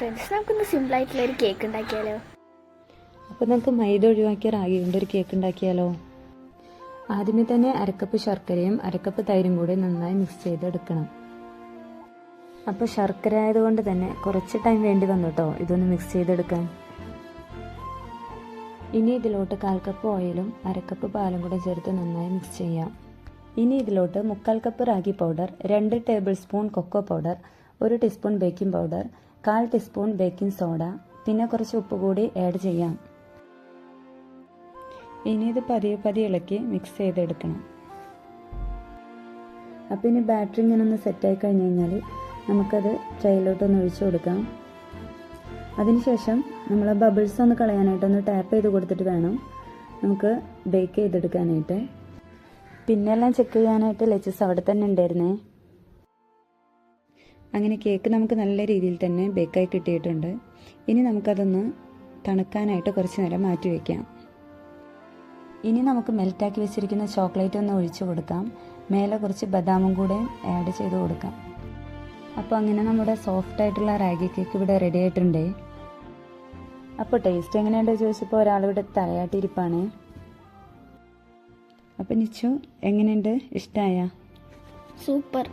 Friends, നമുക്കൊന്ന് സിമ്പിളായിട്ടുള്ള ഒരു കേക്ക് ഉണ്ടാക്കിയാലോ? അപ്പോൾ നമുക്ക് മൈദ ഒഴിവാക്കിയ റാഗി കൊണ്ട് ഒരു കേക്ക് ഉണ്ടാക്കിയാലോ? ആദ്യമേ തന്നെ അരക്കപ്പ് ശർക്കരയും അരക്കപ്പ് തൈരും കൂടി നന്നായി മിക്സ് ചെയ്തെടുക്കണം. അപ്പോൾ ശർക്കര ആയതുകൊണ്ട് തന്നെ കുറച്ച് ടൈം വേണ്ടി വന്നു കേട്ടോ ഇതൊന്ന് മിക്സ് ചെയ്തെടുക്കാൻ. ഇനി ഇതിലോട്ട് 1/4 കപ്പ് ഓയിലും അരക്കപ്പ് പാലും കൂടെ ചേർത്ത് നന്നായി മിക്സ് ചെയ്യാം. ഇനി ഇതിലോട്ട് 3/4 cup ragi powder, 2 tablespoon cocoa powder, 1 teaspoon baking powder, 1/4 teaspoon baking soda, പിന്നെ കുറച്ച് ഉപ്പ് കൂടി ആഡ് ചെയ്യാം. ഇനി ഇത് പതിയെ ഇളക്കി മിക്സ് ചെയ്തെടുക്കണം. അപ്പോൾ ഇനി ബാറ്ററി ഇങ്ങനെ ഒന്ന് സെറ്റായി കഴിഞ്ഞ് കഴിഞ്ഞാൽ നമുക്കത് ട്രേയിലോട്ടൊന്ന് ഒഴിച്ചു കൊടുക്കാം. അതിനുശേഷം നമ്മൾ ബബിൾസ് ഒന്ന് കളയാനായിട്ടൊന്ന് ടാപ്പ് ചെയ്ത് കൊടുത്തിട്ട് വേണം നമുക്ക് ബേക്ക് ചെയ്തെടുക്കാനായിട്ട്. പിന്നെല്ലാം ചെക്ക് ചെയ്യാനായിട്ട് ലെച്ചസ് അവിടെ തന്നെ ഉണ്ടായിരുന്നേ. അങ്ങനെ കേക്ക് നമുക്ക് നല്ല രീതിയിൽ തന്നെ ബേക്കായി കിട്ടിയിട്ടുണ്ട്. ഇനി നമുക്കതൊന്ന് തണുക്കാനായിട്ട് കുറച്ച് നേരം മാറ്റി വയ്ക്കാം. ഇനി നമുക്ക് മെൽറ്റാക്കി വെച്ചിരിക്കുന്ന ചോക്ലേറ്റ് ഒന്ന് ഒഴിച്ചു കൊടുക്കാം. മേലെ കുറച്ച് ബദാമും കൂടെ ആഡ് ചെയ്ത് കൊടുക്കാം. അപ്പോൾ അങ്ങനെ നമ്മുടെ സോഫ്റ്റ് ആയിട്ടുള്ള റാഗി കേക്ക് ഇവിടെ റെഡി ആയിട്ടുണ്ടേ. അപ്പോൾ ടേസ്റ്റ് എങ്ങനെയുണ്ടോ ചോദിച്ചപ്പോൾ ഒരാളിവിടെ തലയാട്ടിരിപ്പാണ്. അപ്പോൾ നിച്ചു, എങ്ങനെയുണ്ട്? ഇഷ്ടമായ? സൂപ്പർ.